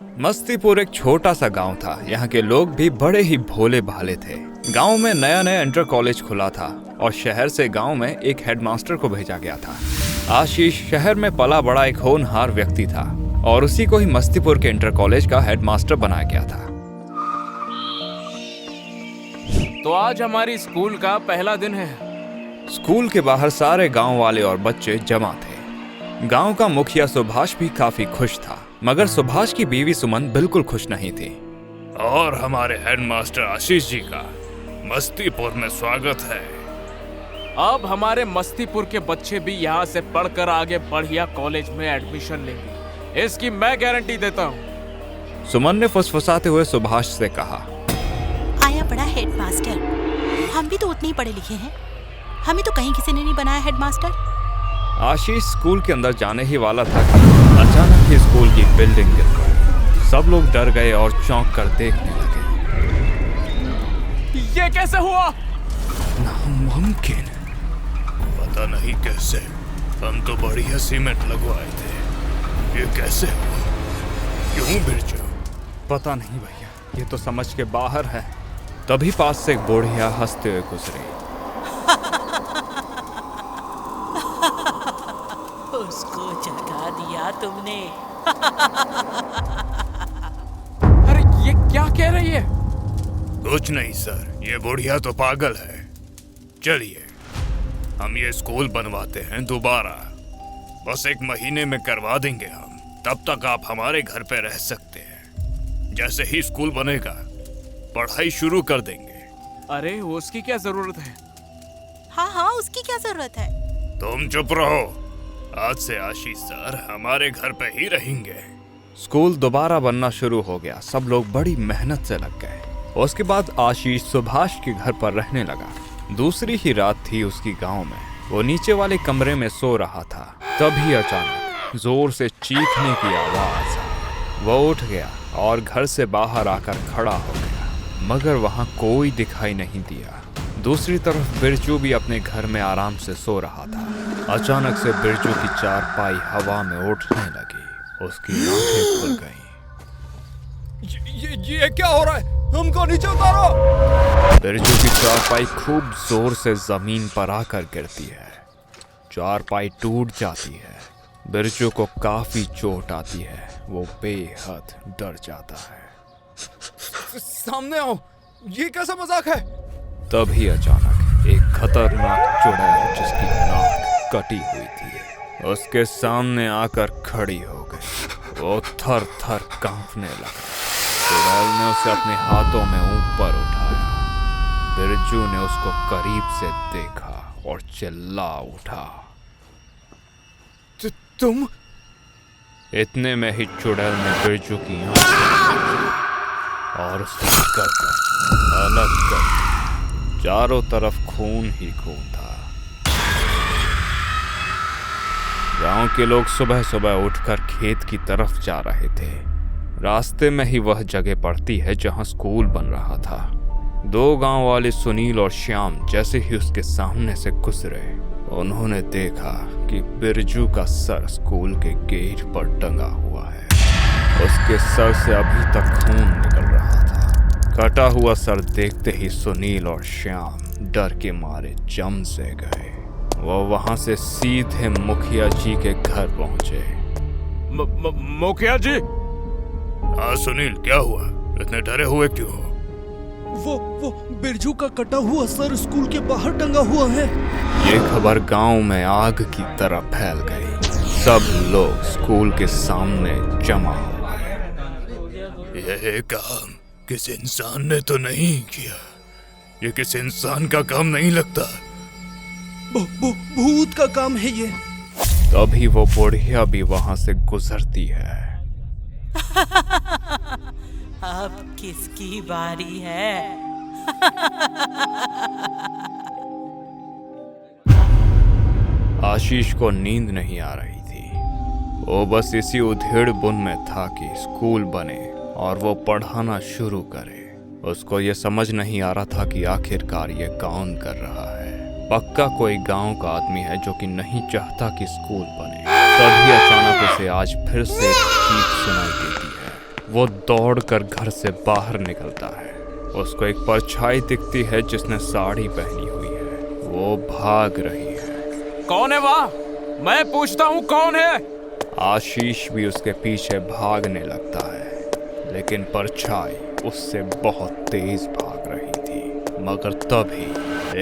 मस्तीपुर एक छोटा सा गांव था। यहाँ के लोग भी बड़े ही भोले भाले थे। गांव में नया नया इंटर कॉलेज खुला था और शहर से गांव में एक हेडमास्टर को भेजा गया था। आशीष शहर में पला बड़ा एक होनहार व्यक्ति था और उसी को ही मस्तीपुर के इंटर कॉलेज का हेडमास्टर बनाया गया था। तो आज हमारी स्कूल का पहला दिन है। स्कूल के बाहर सारे गांव वाले और बच्चे जमा थे। गांव का मुखिया सुभाष भी काफी खुश था, मगर सुभाष की बीवी सुमन बिल्कुल खुश नहीं थी। और हमारे हेडमास्टर आशीष जी का मस्तीपुर में स्वागत है। अब हमारे मस्तीपुर के बच्चे भी यहाँ से पढ़कर आगे बढ़िया कॉलेज में एडमिशन लेंगे, इसकी मैं गारंटी देता हूँ। सुमन ने फुसफुसाते हुए सुभाष से कहा, आया बड़ा हेडमास्टर, हम भी तो उतने ही पढ़े लिखे हैं, हमें तो कहीं किसी ने नहीं बनाया हेडमास्टर। आशीष स्कूल के अंदर जाने ही वाला था कि अचानक ही स्कूल की बिल्डिंग गिर गई। सब लोग डर गए और चौंक कर देखने लगे। ये कैसे हुआ? नामुमकिन। पता नहीं कैसे, हम तो बढ़िया सीमेंट लगवाए थे। ये कैसे हुआ? क्यों बिरजू? पता नहीं भैया, ये तो समझ के बाहर है। तभी पास से एक बुढ़िया हंसते हुए गुजरी। उसको जगा दिया तुमने। अरे ये क्या कह रही है? कुछ नहीं सर, ये बुढ़िया तो पागल है। चलिए हम ये स्कूल बनवाते हैं दोबारा। बस 1 महीने में करवा देंगे हम। तब तक आप हमारे घर पे रह सकते हैं। जैसे ही स्कूल बनेगा पढ़ाई शुरू कर देंगे। अरे उसकी क्या जरूरत है? हाँ, उसकी क्या जरूरत है? तुम चुप रहो। आज से आशीष सर हमारे घर पे ही रहेंगे। स्कूल दोबारा बनना शुरू हो गया। सब लोग बड़ी मेहनत से लग गए। उसके बाद आशीष सुभाष के घर पर रहने लगा। दूसरी ही रात थी उसकी गांव में। वो नीचे वाले कमरे में सो रहा था। तभी अचानक जोर से चीखने की आवाज आई। वो उठ गया और घर से बाहर आकर खड़ा हो गया, मगर वहां कोई दिखाई नहीं दिया। दूसरी तरफ बिरजू भी अपने घर में आराम से सो रहा था। अचानक से बिरजू की चारपाई हवा में उठने लगी। उसकी आंखें खुल गईं। ये क्या हो रहा है? हमको नीचे उतारो। बिरजू की चारपाई खूब जोर से जमीन पर आकर गिरती है। चारपाई टूट जाती है। बिरजू को काफी चोट आती है। वो बेहद डर जाता है। सामने आओ, ये कैसा मजाक है? तभी अचानक एक खतरनाक चुड़ैल जिसकी नाक कटी हुई थी उसके सामने आकर खड़ी हो गई। वो थर थर कांपने लगा। चुड़ैल ने उसे अपने हाथों में ऊपर उठाया। बिरजू ने उसको करीब से देखा और चिल्ला उठा, तुम? इतने में ही चुड़ैल ने बिरजू की आंखें और उसकी गर्दन अलग कर दी। चारों तरफ खून ही खून था। गांव के लोग सुबह सुबह उठकर खेत की तरफ जा रहे थे। रास्ते में ही वह जगह पड़ती है जहां स्कूल बन रहा था। 2 गांव वाले सुनील और श्याम जैसे ही उसके सामने से गुजरे, उन्होंने देखा कि बिरजू का सर स्कूल के गेट पर टंगा हुआ है। उसके सर से अभी तक खून निकल रहा था। कटा हुआ सर देखते ही सुनील और श्याम डर के मारे जम से गए। वो वहां से सीधे मुखिया जी के घर पहुंचे। मुखिया जी? हाँ सुनील, क्या हुआ? इतने डरे हुए क्यों हो? वो बिरजू का कटा हुआ सर स्कूल के बाहर टंगा हुआ है। ये खबर गांव में आग की तरह फैल गई। सब लोग स्कूल के सामने जमा हो गए। ये काम किस इंसान ने तो नहीं किया। ये किस इंसान का काम नहीं लगता। भूत का काम है ये। तभी वो बुढ़िया भी वहां से गुजरती है। अब किसकी बारी है? आशीष को नींद नहीं आ रही थी। वो बस इसी उधेड़ बुन में था कि स्कूल बने और वो पढ़ाना शुरू करे। उसको ये समझ नहीं आ रहा था कि आखिरकार ये कौन कर रहा है। पक्का कोई गांव का आदमी है जो कि नहीं चाहता कि स्कूल बने। तभी अचानक उसे आज फिर से एक चीख सुनाई देती है। वो दौड़कर घर से बाहर निकलता है। उसको एक परछाई दिखती है जिसने साड़ी पहनी हुई है। वो भाग रही है। कौन है वहाँ? मैं पूछता हूँ कौन है? आशीष भी उसके पीछे भागने लगता है, लेकिन परछाई उससे बहुत तेज भाग रही थी। मगर तभी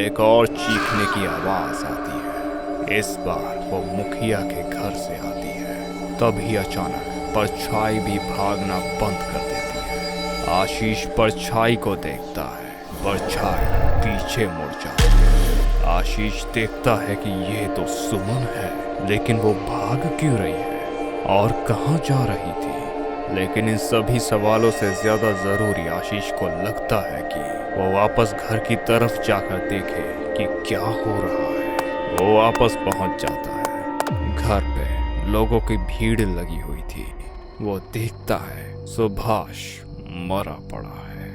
एक और चीखने की आवाज आती है। इस बार वो मुखिया के घर से आती है। तभी अचानक परछाई भी भागना बंद कर देती है। आशीष परछाई को देखता है। परछाई पीछे मुड़ जाती है। आशीष देखता है कि ये तो सुमन है, लेकिन वो भाग क्यों रही है और कहाँ जा रही थी? लेकिन इन सभी सवालों से ज्यादा जरूरी आशीष को लगता है कि वो वापस घर की तरफ जाकर देखे कि क्या हो रहा है। वो वापस पहुंच जाता है। घर पे लोगों की भीड़ लगी हुई थी। वो देखता है सुभाष मरा पड़ा है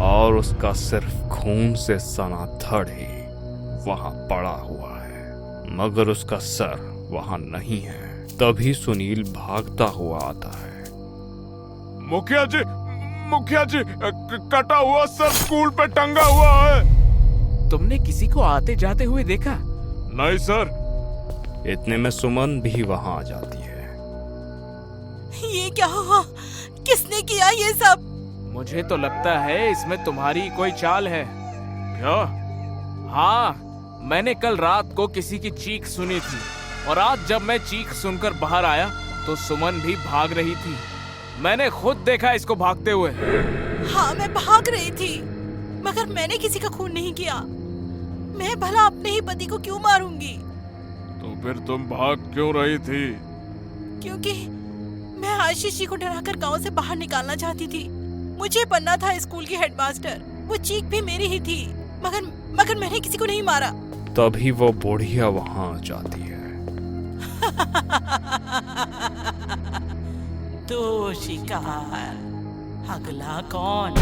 और उसका सिर्फ खून से सना धड़ ही वहां पड़ा हुआ है, मगर उसका सर वहां नहीं है। तभी सुनील भागता हुआ आता है। मुखिया जी, कटा हुआ सर स्कूल पे टंगा हुआ है। तुमने किसी को आते जाते हुए देखा? नहीं सर। इतने में सुमन भी वहां आ जाती है। ये क्या हुआ? किसने किया ये सब? मुझे तो लगता है इसमें तुम्हारी कोई चाल है। क्या? हाँ, मैंने कल रात को किसी की चीख सुनी थी और आज जब मैं चीख सुनकर बाहर आया तो सुमन भी भाग रही थी। मैंने खुद देखा इसको भागते हुए। हाँ, मैं भाग रही थी, मगर मैंने किसी का खून नहीं किया। मैं भला अपने ही पति को क्यों मारूंगी? तो फिर तुम भाग क्यों रही थी? क्योंकि मैं आशीष जी को डराकर गांव से बाहर निकालना चाहती थी। मुझे बनना था स्कूल की हेडमास्टर। वो चीख भी मेरी ही थी, मगर मैंने किसी को नहीं मारा। तभी वो बुढ़िया वहां आ जाती है। तो शिकार अगला कौन?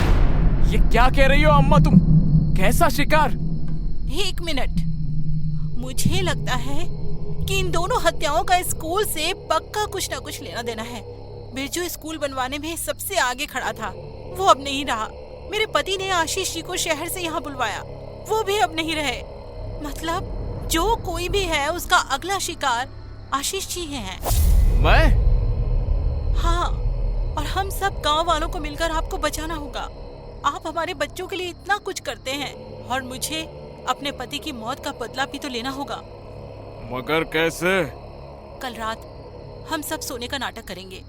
ये क्या कह रही हो अम्मा तुम? कैसा शिकार? एक मिनट, मुझे लगता है कि इन दोनों हत्याओं का स्कूल से पक्का कुछ ना कुछ लेना देना है। बिरजू स्कूल बनवाने में सबसे आगे खड़ा था, वो अब नहीं रहा। मेरे पति ने आशीष जी को शहर से यहाँ बुलवाया, वो भी अब नहीं रहे। मतलब जो कोई भी है उसका अगला शिकार आशीष जी हैं। मैं? हाँ, और हम सब गांव वालों को मिलकर आपको बचाना होगा। आप हमारे बच्चों के लिए इतना कुछ करते हैं और मुझे अपने पति की मौत का बदला भी तो लेना होगा। मगर कैसे? कल रात हम सब सोने का नाटक करेंगे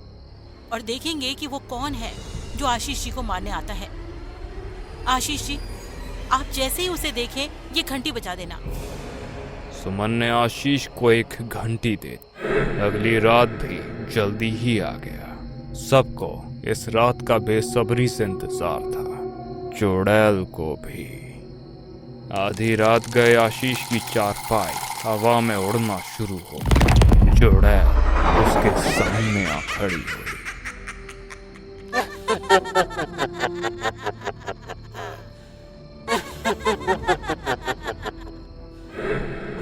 और देखेंगे कि वो कौन है जो आशीष जी को मारने आता है। आशीष जी, आप जैसे ही उसे देखें ये घंटी बजा देना। सुमन ने आशीष को एक घंटी दे। अगली रात भी जल्दी ही आ गया। सबको इस रात का बेसब्री से इंतजार था, चुड़ैल को भी। आधी रात गए आशीष की चारपाई हवा में उड़ना शुरू हो गई। चुड़ैल उसके सामने आ खड़ी हुई।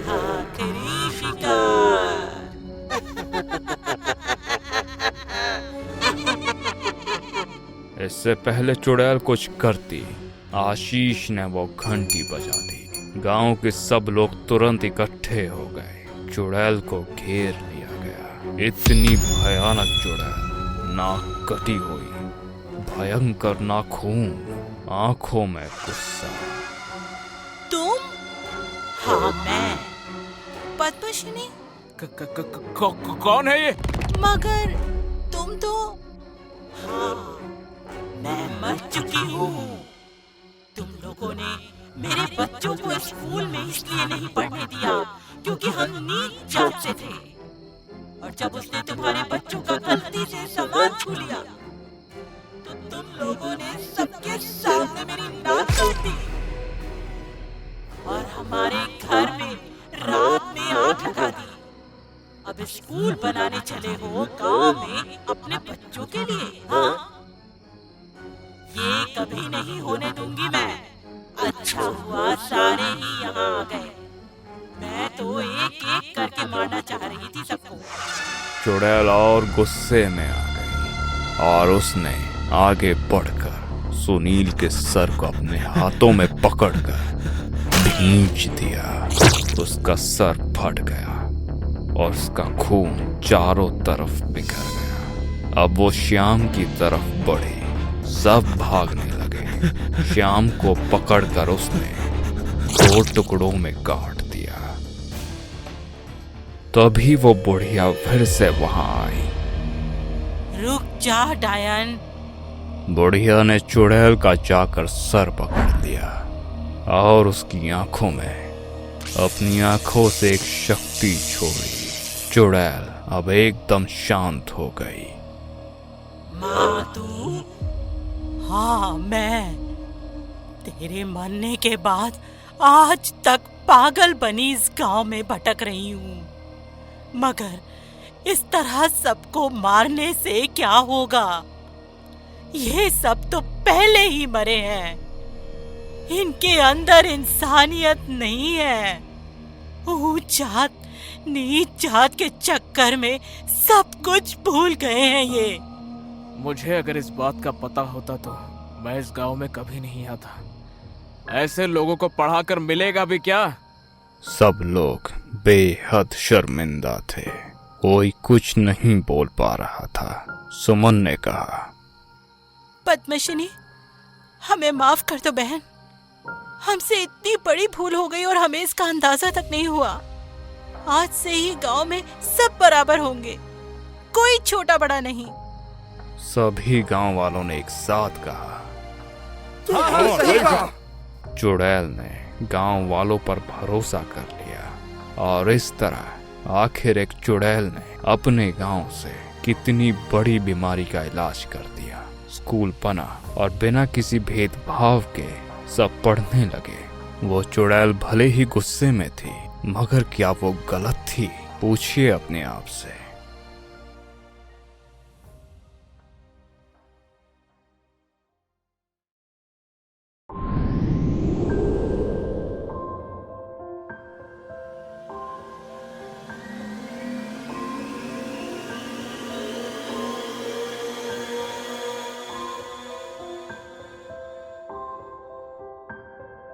आखिरी शिकार। इससे पहले चुड़ैल कुछ करती, आशीष ने वो घंटी बजा दी। गांव के सब लोग तुरंत इकट्ठे हो गए। चुड़ैल को घेर लिया गया। इतनी भयानक चुड़ैल, नाक कटी हुई, भयंकर नाखून, आंखों में गुस्सा। तुम? हाँ, मैं पद्मश्री। कौन है ये? मगर तुम तो। हाँ, मैं मर चुकी हूँ। तुम लोगों ने मेरे बच्चों को स्कूल में इसलिए नहीं पढ़ने दिया क्योंकि हम नीच जात से थे, और जब उसने तुम्हारे बच्चों का गलती से सामान छू लिया तो तुम लोगों ने सबके सामने मेरी नाक काट दी और हमारे घर में रात में आग लगा दी। अब स्कूल बनाने चले हो गांव में अपने बच्चों के लिए? हाँ, ये कभी नहीं होने दूंगी मैं। अच्छा हुआ सारे ही यहाँ आ गए। मैं तो एक एक करके मारना चाह रही थी सबको। चुड़ैल और गुस्से में आ गई और उसने आगे बढ़कर सुनील के सर को अपने हाथों में पकड़कर खींच दिया। उसका सर फट गया और उसका खून चारों तरफ बिखर गया। अब वो श्याम की तरफ बढ़े, सब भागने लगे। श्याम को पकड़कर उसने 2 टुकड़ों में काट दिया। तभी वो बुढ़िया फिर से वहां आई। रुक जा डायन। बुढ़िया ने चुड़ैल का जाकर सर पकड़ लिया और उसकी आंखों में अपनी आंखों से एक शक्ति छोड़ी। चुड़ैल अब एकदम शांत हो गई। माँ तू? हाँ मैं। तेरे मरने के बाद आज तक पागल बनी इस गांव में भटक रही हूँ, मगर इस तरह सबको मारने से क्या होगा? ये सब तो पहले ही मरे हैं। इनके अंदर इंसानियत नहीं है। ऊंच जात नीच जात के चक्कर में सब कुछ भूल गए हैं ये। मुझे अगर इस बात का पता होता तो मैं इस गांव में कभी नहीं आता। ऐसे लोगों को पढ़ाकर मिलेगा भी क्या? सब लोग बेहद शर्मिंदा थे। कोई कुछ नहीं बोल पा रहा था। सुमन ने कहा, पद्मशिनी, हमें माफ कर दो बहन। हमसे इतनी बड़ी भूल हो गई और हमें इसका अंदाजा तक नहीं हुआ। आज से ही गांव में सब बराबर होंगे, कोई छोटा बड़ा नहीं। सभी गांव वालों ने एक साथ कहा। चुड़ैल ने गांव वालों पर भरोसा कर लिया और इस तरह आखिर एक चुड़ैल ने अपने गांव से कितनी बड़ी बीमारी का इलाज कर दिया। स्कूल बना और बिना किसी भेदभाव के सब पढ़ने लगे। वो चुड़ैल भले ही गुस्से में थी, मगर क्या वो गलत थी? पूछिए अपने आप से।